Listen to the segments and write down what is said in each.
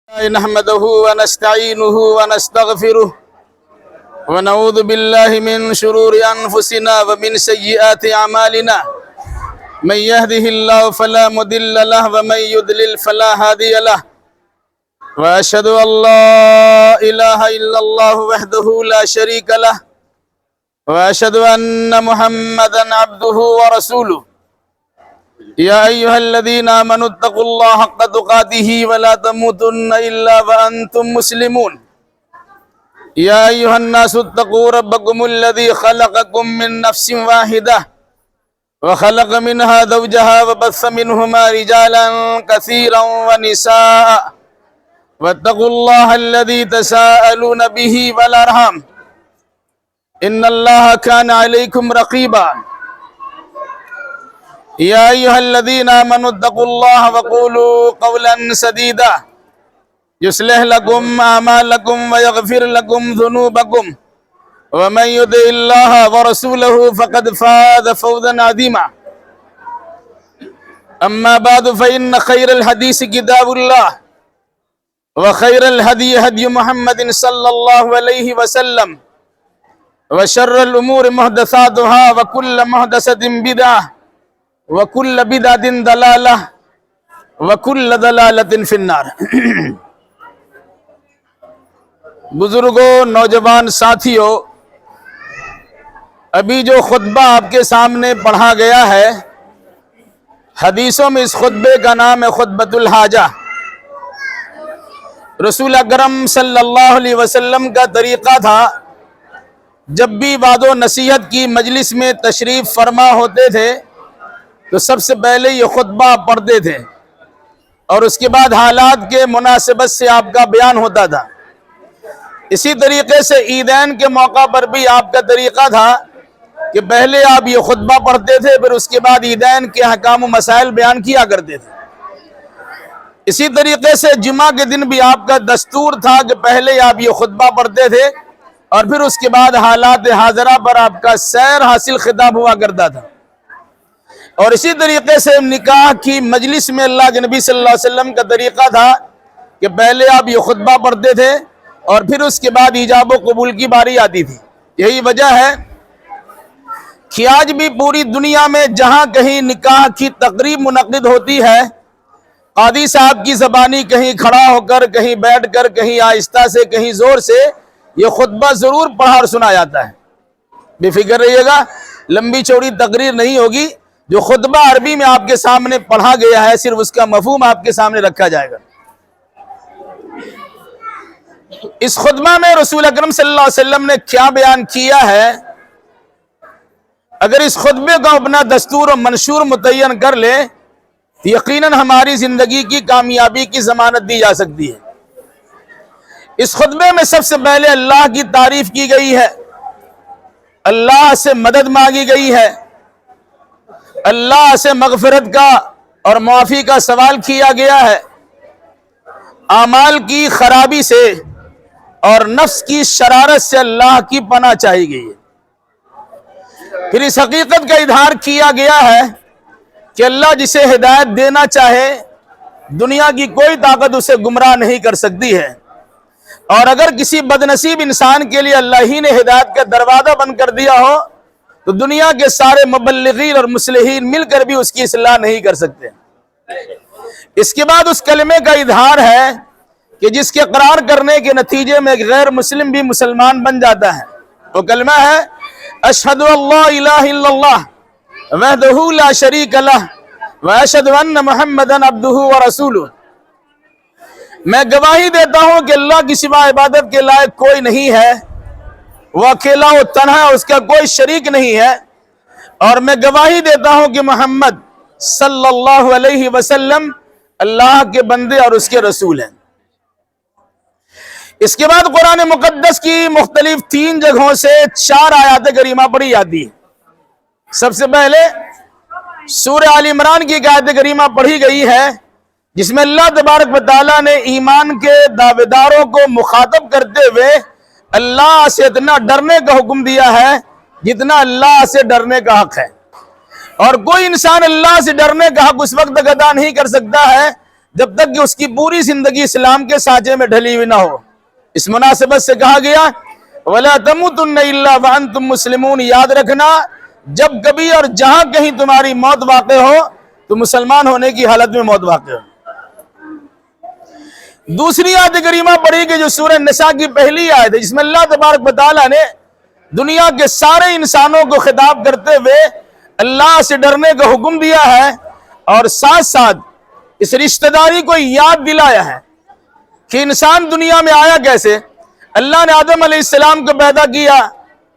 نحمده ونستعينه ونستغفره ونعوذ بالله من شرور أنفسنا ومن سيئات أعمالنا من يهده الله فلا مضل له ومن يضلل فلا هادي له وأشهد أن لا إله إلا الله وحده لا شريك له وأشهد أن محمدا عبده ورسوله يا أيها الذين آمنوا اتقوا الله حق تقاته ولا تموتن إلا وأنتم مسلمون يا أيها الناس اتقوا ربكم الذي خلقكم من نفس واحدة وخلق منها زوجها وبث منهما رجالا كثيرا ونساء واتقوا الله الذي تساءلون به والأرحام إن الله كان عليكم رقيبا يا أيها الذين آمنوا اتقوا الله وقولوا قولا سديدا يصلح لكم أعمالكم ويغفر لكم ذنوبكم ومن يطع الله ورسوله فقد فاز فوزا عظيما أما بعد فإن خير الحديث كتاب الله وخير الهدي هدي محمد صلى الله عليه وسلم وشر الأمور محدثاتها وكل محدثة بدعة وَكُلَّ بِدْعَةٍ ضَلَالَةٍ وَكُلَّ ضَلَالَةٍ فِي النَّارِ۔ بزرگوں، نوجوان ساتھیوں، ابھی جو خطبہ آپ کے سامنے پڑھا گیا ہے، حدیثوں میں اس خطبے کا نام ہے خطبۃ الحاجہ۔ رسول اکرم صلی اللہ علیہ وسلم کا طریقہ تھا، جب بھی وعظ و نصیحت کی مجلس میں تشریف فرما ہوتے تھے تو سب سے پہلے یہ خطبہ پڑھتے تھے اور اس کے بعد حالات کے مناسبت سے آپ کا بیان ہوتا تھا۔ اسی طریقے سے عیدین کے موقع پر بھی آپ کا طریقہ تھا کہ پہلے آپ یہ خطبہ پڑھتے تھے، پھر اس کے بعد عیدین کے احکام و مسائل بیان کیا کرتے تھے۔ اسی طریقے سے جمعہ کے دن بھی آپ کا دستور تھا کہ پہلے آپ یہ خطبہ پڑھتے تھے اور پھر اس کے بعد حالات حاضرہ پر آپ کا سیر حاصل خطاب ہوا کرتا تھا۔ اور اسی طریقے سے نکاح کی مجلس میں اللہ کے نبی صلی اللہ علیہ وسلم کا طریقہ تھا کہ پہلے آپ یہ خطبہ پڑھتے تھے اور پھر اس کے بعد ایجاب و قبول کی باری آتی تھی۔ یہی وجہ ہے کہ آج بھی پوری دنیا میں جہاں کہیں نکاح کی تقریب منعقد ہوتی ہے، قاضی صاحب کی زبانی کہیں کھڑا ہو کر، کہیں بیٹھ کر، کہیں آہستہ سے، کہیں زور سے یہ خطبہ ضرور پڑھا اور سنا جاتا ہے۔ بے فکر رہیے گا، لمبی چوڑی تقریر نہیں ہوگی، جو خطبہ عربی میں آپ کے سامنے پڑھا گیا ہے صرف اس کا مفہوم آپ کے سامنے رکھا جائے گا۔ اس خطبہ میں رسول اکرم صلی اللہ علیہ وسلم نے کیا بیان کیا ہے، اگر اس خطبے کو اپنا دستور و منشور متعین کر لے تو یقیناً ہماری زندگی کی کامیابی کی ضمانت دی جا سکتی ہے۔ اس خطبے میں سب سے پہلے اللہ کی تعریف کی گئی ہے، اللہ سے مدد مانگی گئی ہے، اللہ سے مغفرت کا اور معافی کا سوال کیا گیا ہے، اعمال کی خرابی سے اور نفس کی شرارت سے اللہ کی پناہ چاہی گئی ہے۔ پھر اس حقیقت کا اظہار کیا گیا ہے کہ اللہ جسے ہدایت دینا چاہے دنیا کی کوئی طاقت اسے گمراہ نہیں کر سکتی ہے، اور اگر کسی بدنصیب انسان کے لیے اللہ ہی نے ہدایت کا دروازہ بند کر دیا ہو تو دنیا کے سارے مبلغین اور مصلحین مل کر بھی اس کی اصلاح نہیں کر سکتے۔ اس کے بعد اس کلمے کا اظہار ہے کہ جس کے اقرار کرنے کے نتیجے میں ایک غیر مسلم بھی مسلمان بن جاتا ہے، وہ کلمہ ہے اشہد اللہ الہ الا اللہ وحدہ لا شریک لہ واشہد ان محمدا عبدہ ورسولہ۔ میں گواہی دیتا ہوں کہ اللہ کی سوا عبادت کے لائق کوئی نہیں ہے، وہ اکیلا و تنہا، اس کا کوئی شریک نہیں ہے، اور میں گواہی دیتا ہوں کہ محمد صلی اللہ علیہ وسلم اللہ کے بندے اور اس کے رسول ہیں۔ اس کے بعد قرآن مقدس کی مختلف 3 جگہوں سے 4 آیات کریمہ پڑھی جاتی ہے۔ سب سے پہلے سورہ آل عمران کی ایک آیت کریمہ پڑھی گئی ہے جس میں اللہ تبارک و تعالیٰ نے ایمان کے دعویداروں کو مخاطب کرتے ہوئے اللہ سے اتنا ڈرنے کا حکم دیا ہے جتنا اللہ سے ڈرنے کا حق ہے، اور کوئی انسان اللہ سے ڈرنے کا حق اس وقت تک ادا نہیں کر سکتا ہے جب تک کہ اس کی پوری زندگی اسلام کے سانچے میں ڈھلی ہوئی نہ ہو۔ اس مناسبت سے کہا گیا وَلَا تَمُوتُنَّ إِلَّا وَأَنْتُمْ مُسْلِمُونَ، یاد رکھنا جب کبھی اور جہاں کہیں تمہاری موت واقع ہو تو مسلمان ہونے کی حالت میں موت واقع ہو۔ دوسری آیت کریمہ پڑھی کہ جو سورہ نساء کی پہلی آیت ہے، جس میں اللہ تبارک و تعالیٰ نے دنیا کے سارے انسانوں کو خطاب کرتے ہوئے اللہ سے ڈرنے کا حکم دیا ہے، اور ساتھ ساتھ اس رشتہ داری کو یاد دلایا ہے کہ انسان دنیا میں آیا کیسے۔ اللہ نے آدم علیہ السلام کو پیدا کیا،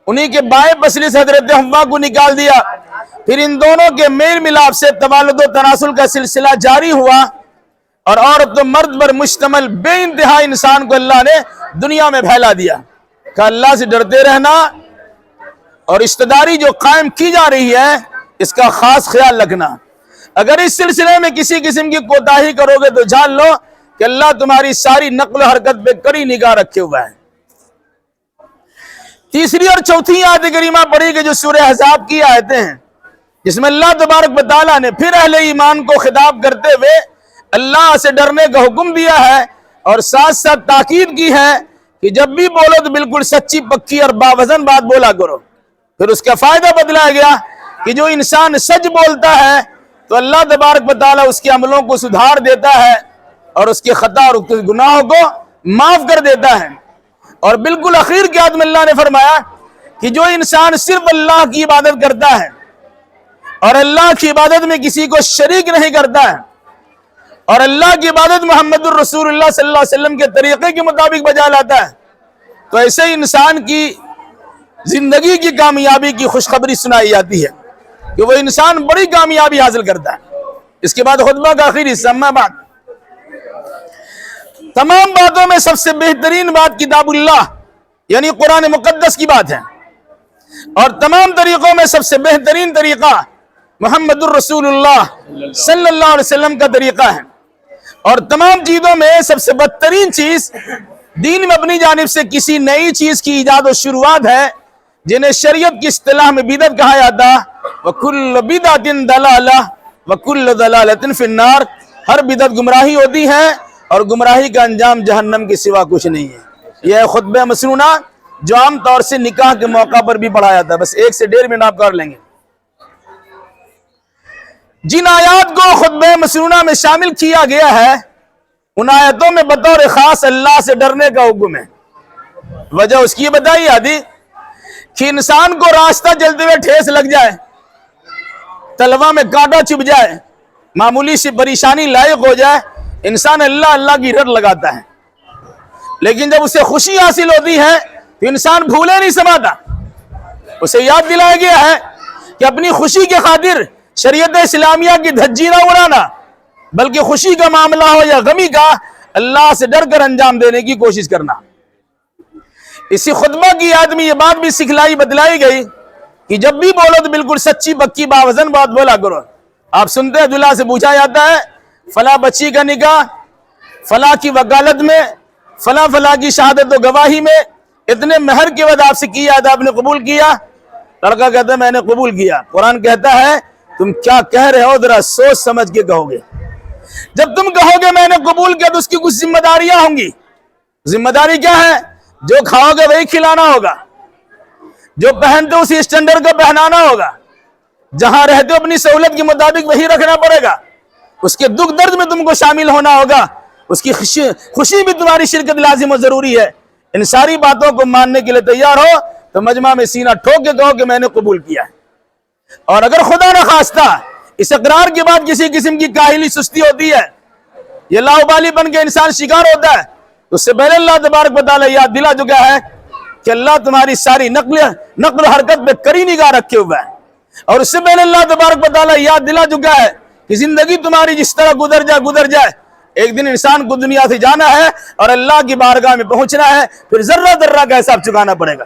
انہی کے بائیں پسلی سے حضرت حوا کو نکال دیا، پھر ان دونوں کے میل ملاپ سے تولد و تناسل کا سلسلہ جاری ہوا، اور عورت و مرد پر مشتمل بے انتہا انسان کو اللہ نے دنیا میں پھیلا دیا کہ اللہ سے ڈرتے رہنا اور رشتہ داری جو قائم کی جا رہی ہے اس کا خاص خیال رکھنا۔ اگر اس سلسلے میں کسی قسم کی کوتاہی کرو گے تو جان لو کہ اللہ تمہاری ساری نقل و حرکت پہ کڑی نگاہ رکھے ہوا ہے۔ تیسری اور چوتھی آیت کریمہ پڑھی کہ جو سورہ احزاب کی آیتیں ہیں، جس میں اللہ تبارک و تعالیٰ نے پھر اہل ایمان کو خطاب کرتے ہوئے اللہ سے ڈرنے کا حکم دیا ہے، اور ساتھ ساتھ تاکید کی ہے کہ جب بھی بولو تو بالکل سچی پکی اور باوزن بات بولا کرو۔ پھر اس کا فائدہ بتلایا گیا کہ جو انسان سچ بولتا ہے تو اللہ تبارک و تعالیٰ اس کے عملوں کو سدھار دیتا ہے اور اس کے خطا اور گناہوں کو معاف کر دیتا ہے۔ اور بالکل اخیر کی آیت میں اللہ نے فرمایا کہ جو انسان صرف اللہ کی عبادت کرتا ہے اور اللہ کی عبادت میں کسی کو شریک نہیں کرتا ہے اور اللہ کی عبادت محمد الرسول اللہ صلی اللہ علیہ وسلم کے طریقے کے مطابق بجا لاتا ہے، تو ایسے انسان کی زندگی کی کامیابی کی خوشخبری سنائی جاتی ہے کہ وہ انسان بڑی کامیابی حاصل کرتا ہے۔ اس کے بعد خطبہ کا آخری حصہ، اما بعد، تمام باتوں میں سب سے بہترین بات کتاب اللہ یعنی قرآن مقدس کی بات ہے، اور تمام طریقوں میں سب سے بہترین طریقہ محمد الرسول اللہ صلی اللہ علیہ وسلم کا طریقہ ہے، اور تمام چیزوں میں سب سے بدترین چیز دین میں اپنی جانب سے کسی نئی چیز کی ایجاد و شروعات ہے، جنہیں شریعت کی اصطلاح میں بدعت کہا جاتا ہے۔ وَكُلُّ بِدْعَةٍ ضَلَالَةٍ وَكُلُّ ضَلَالَةٍ فِي النَّارِ، ہر بدعت گمراہی ہوتی ہے اور گمراہی کا انجام جہنم کے سوا کچھ نہیں ہے۔ یہ خطبہ مسنونہ جو عام طور سے نکاح کے موقع پر بھی پڑھا جاتا ہے، بس 1 سے 1.5 منٹ آپ کر لیں گے۔ جن آیات کو خطبہ مسنونہ میں شامل کیا گیا ہے ان آیتوں میں بطور خاص اللہ سے ڈرنے کا حکم ہے۔ وجہ اس کی بتائی آدھی کہ انسان کو راستہ چلتے ہوئے ٹھیس لگ جائے، تلوا میں کانٹا چبھ جائے، معمولی سی پریشانی لاحق ہو جائے، انسان اللہ اللہ کی رٹ لگاتا ہے، لیکن جب اسے خوشی حاصل ہوتی ہے تو انسان بھولے نہیں سماتا۔ اسے یاد دلایا گیا ہے کہ اپنی خوشی کے خاطر شریعت اسلامیہ کی دھجی نہ اڑانا، بلکہ خوشی کا معاملہ ہو یا غمی کا اللہ سے ڈر کر انجام دینے کی کوشش کرنا۔ اسی خطبہ کی یاد میں یہ بات بھی سکھلائی بتلائی گئی کہ جب بھی بولو تو بالکل سچی پکی باوزن بات بولا کرو۔ آپ سنتے ہیں دلہا سے پوچھا جاتا ہے فلاں بچی کا نکاح فلاں کی وکالت میں، فلاں فلاں کی شہادت و گواہی میں اتنے مہر کے بعد آپ سے کیا تھا، آپ نے قبول کیا؟ لڑکا کہتا ہے میں نے قبول کیا۔ قرآن کہتا ہے تم کیا کہہ رہے ہو ذرا سوچ سمجھ کے کہو گے۔ جب تم کہو گے میں نے قبول کیا تو اس کی کچھ ذمہ داریاں ہوں گی۔ ذمہ داری کیا ہے؟ جو کھاؤ گے وہی کھلانا ہوگا، جو پہنتے اسی اسٹینڈرڈ کو پہنانا ہوگا، جہاں رہتے ہو اپنی سہولت کے مطابق وہی رکھنا پڑے گا، اس کے دکھ درد میں تم کو شامل ہونا ہوگا، اس کی خوشی بھی تمہاری شرکت لازم و ضروری ہے۔ ان ساری باتوں کو ماننے کے لیے تیار ہو تو مجمع میں سینہ ٹھوک کے کہو کہ میں نے قبول کیا ہے۔ اور اگر خدا نخواستہ اس اقرار کے بعد کسی قسم کی کاہلی سستی ہوتی ہے، یہ لاؤبالی بن کے انسان شکار ہوتا ہے، تو اس سے پہلے اللہ تبارک و تعالیٰ یاد دلا چکا ہے کہ اللہ تمہاری ساری نقل و حرکت پہ کڑی نگاہ رکھے ہوا ہے، اور اس سے پہلے اللہ تبارک و تعالیٰ یاد دلا چکا ہے کہ زندگی تمہاری جس طرح گزر جائے ایک دن انسان کو دنیا سے جانا ہے اور اللہ کی بارگاہ میں پہنچنا ہے، پھر ذرہ ذرہ کا حساب چکانا پڑے گا۔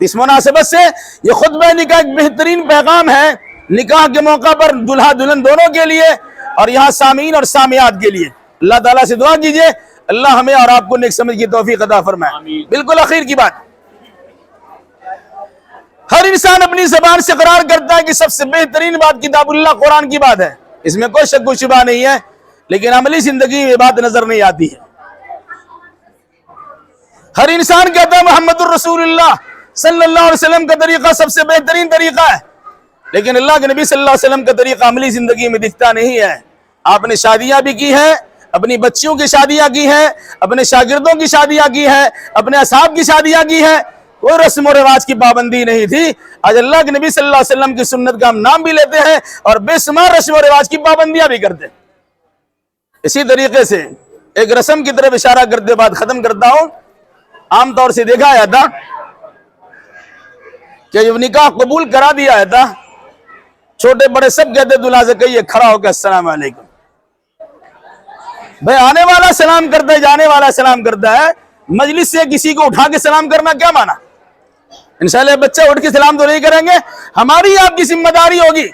اس مناسبت سے یہ خطبہ نکاح ایک بہترین پیغام ہے نکاح کے موقع پر دلہا دلہن دونوں کے لیے اور یہاں سامعین اور سامعات کے لیے۔ اللہ تعالیٰ سے دعا کیجئے اللہ ہمیں اور آپ کو نیک سمجھ کی توفیق عطا فرمائے۔ بالکل آخر کی بات، ہر انسان اپنی زبان سے اقرار کرتا ہے کہ سب سے بہترین بات کتاب اللہ قرآن کی بات ہے، اس میں کوئی شک و شبہ نہیں ہے، لیکن عملی زندگی میں بات نظر نہیں آتی ہے. ہر انسان کہتا ہے محمد الرسول اللہ صلی اللہ علیہ وسلم کا طریقہ سب سے بہترین طریقہ ہے، لیکن اللہ کے نبی صلی اللہ علیہ وسلم کا طریقہ عملی زندگی میں دکھتا نہیں ہے. آپ نے شادیاں بھی کی ہیں، اپنی بچیوں کی شادیاں کی ہیں، اپنے شاگردوں کی شادیاں کی ہیں، اپنے اصحاب کی شادیاں کی ہیں، کوئی رسم و رواج کی پابندی نہیں تھی. آج اللہ کے نبی صلی اللہ علیہ وسلم کی سنت کا ہم نام بھی لیتے ہیں اور بے شمار رسم و رواج کی پابندیاں بھی کرتے ہیں. اسی طریقے سے ایک رسم کی طرف اشارہ کرتے بعد ختم کرتا ہوں. عام طور سے دیکھا جاتا کہ جب نکاح قبول کرا دیا جاتا، چھوٹے بڑے سب کہتے دلہا سے کہیے کھڑا ہو کے السلام علیکم. بھائی آنے والا سلام کرتا ہے، جانے والا سلام کرتا ہے، مجلس سے کسی کو اٹھا کے سلام کرنا کیا مانا؟ انشاءاللہ بچہ اٹھ کے سلام تو نہیں کریں گے، ہماری آپ کی ذمہ داری ہوگی.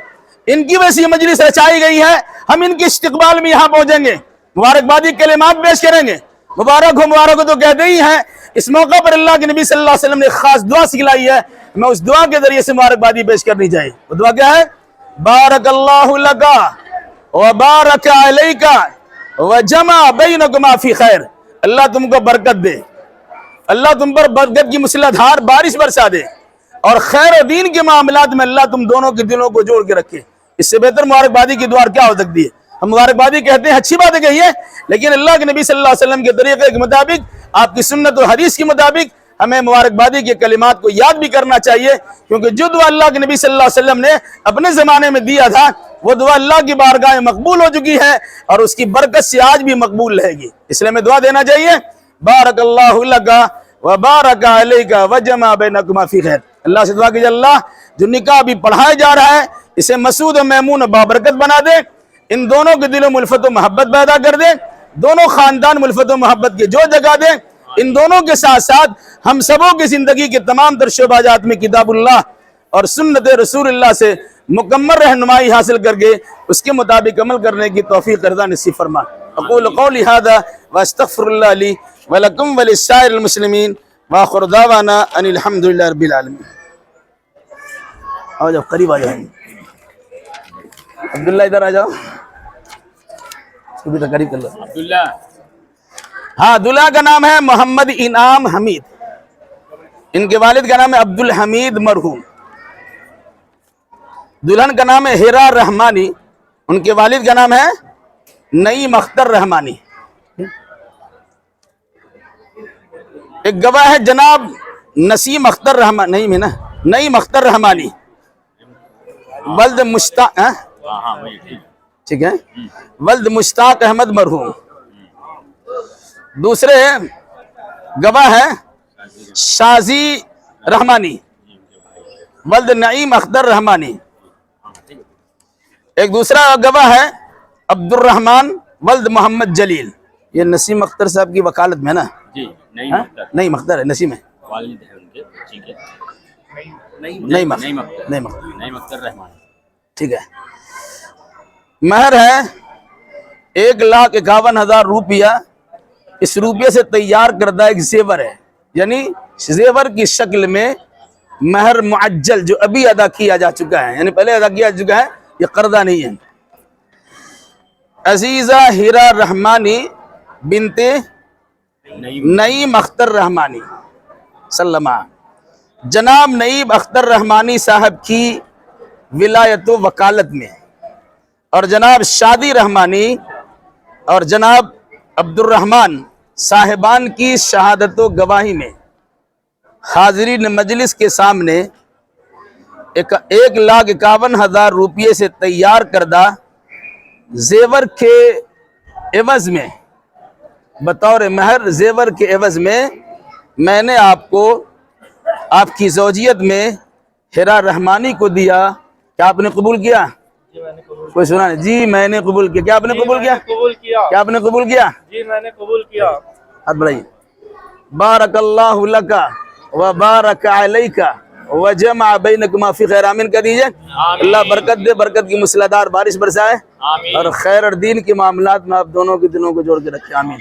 ان کی وجہ سے یہ مجلس رچائی گئی ہے، ہم ان کے استقبال میں یہاں پہنچیں گے، مبارکبادی کلمات پیش کریں گے. مبارک ہو تو کہتے ہی ہیں. اس موقع پر اللہ کے نبی صلی اللہ علیہ وسلم نے ایک خاص دعا سکھلائی ہے، میں اس دعا کے ذریعے سے مبارکبادی پیش کرنی چاہیے. وہ دعا کیا ہے؟ بارک اللہ لکا وبارک علیکا وجمع بینکما فی خیر. اللہ تم کو برکت دے، اللہ تم پر برکت کی مسلسل بارش برسا دے، اور خیر و دین کے معاملات میں اللہ تم دونوں کے دلوں کو جوڑ کے رکھے. اس سے بہتر مبارکبادی کی دعا کیا ہو سکتی ہے؟ ہم مبارکبادی کہتے ہیں، اچھی باتیں کہیے، لیکن اللہ کے نبی صلی اللہ علیہ وسلم کے طریقے کے مطابق، آپ کی سنت و حدیث کے مطابق ہمیں مبارکبادی کے کلمات کو یاد بھی کرنا چاہیے، کیونکہ جو دعا اللہ کے نبی صلی اللہ علیہ وسلم نے اپنے زمانے میں دیا تھا وہ دعا اللہ کی بارگاہ میں مقبول ہو چکی ہے اور اس کی برکت سے آج بھی مقبول رہے گی. اس لیے ہمیں دعا دینا چاہیے، بارک اللہ لکا وبارک علیکا وجمع بینکما فی خیر. اللہ سے دعا کیجیے اللہ جو نکاح بھی پڑھایا جا رہا ہے اسے مسعود و میمون و بابرکت بنا دے، ان دونوں کے دلوں میں الفت و محبت پیدا کر دے، دونوں خاندان میں الفت و محبت کی جو جگہ دے. ان دونوں کے ساتھ ساتھ ہم سبوں کی زندگی کے تمام تر شعبات میں کتاب اللہ اور سنت رسول اللہ سے مکمل رہنمائی حاصل کر کے اس کے مطابق عمل کرنے کی توفیق عطا نصیب فرما. اقول قولی ھذا واستغفر اللہ لی ولکم ولسائر المسلمین وآخر دعوانا ان الحمد للہ رب العالمین. آ جاؤ قریب آ جاؤ، عبداللہ ادھر آ جاؤ، قریب کر لو. عبداللہ ہاں، دلہا کا نام ہے محمد انعام حمید، ان کے والد کا نام ہے عبد الحمید مرحوم. دلہن کا نام ہے ہیرا رحمانی، ان کے والد کا نام ہے نعیم اختر رحمانی. ایک گواہ ہے جناب نسیم اختر رحمانی، نعیم ہے نا، نعیم اختر رحمانی ولد مشتاق، ٹھیک ہے، ولد مشتاق احمد مرحوم. دوسرے گواہ ہے شازی رحمانی ولد نعیم اختر رحمانی. ایک دوسرا گواہ ہے عبد الرحمن ولد محمد جلیل. یہ نسیم اختر صاحب کی وکالت میں نا؟ جی نعیم اختر ہے، نسیم ہے، والد ہے ان کے، ٹھیک ہے، نعیم اختر رحمان، ٹھیک ہے. مہر ہے 1,51,000 روپیہ. اس روپیے سے تیار کردہ ایک زیور ہے، یعنی زیور کی شکل میں مہر معجل جو ابھی ادا کیا جا چکا ہے، یعنی پہلے ادا کیا جا چکا ہے، یہ قرضہ نہیں ہے. عزیزہ ہیرا رحمانی بنت نعیم اختر رحمانی سلمہ. جناب نعیم اختر رحمانی صاحب کی ولایت و وکالت میں اور جناب شادی رحمانی اور جناب عبد الرحمن صاحبان کی شہادت و گواہی میں حاضرین مجلس کے سامنے 1,51,000 روپیے سے تیار کردہ زیور کے عوض میں، بطور مہر زیور کے عوض میں، میں نے آپ کو آپ کی زوجیت میں ہیرا رحمانی کو دیا. کیا آپ نے قبول کیا؟ کوئی سنا نہیں؟ جی میں نے قبول کیا. کیا آپ نے قبول کیا؟ کیا آپ نے قبول کیا؟ جی میں نے قبول کیا. ہاتھ بڑھائیے. بارک اللہ لکا وبارک علیکا وجمع بینکما فی خیر. آمین کہہ دیجئے. اللہ برکت دے، برکت کی مسلسل بارش برسائے، اور خیر اور دین کے معاملات میں آپ دونوں کے دلوں کو جوڑ کے رکھے. آمین.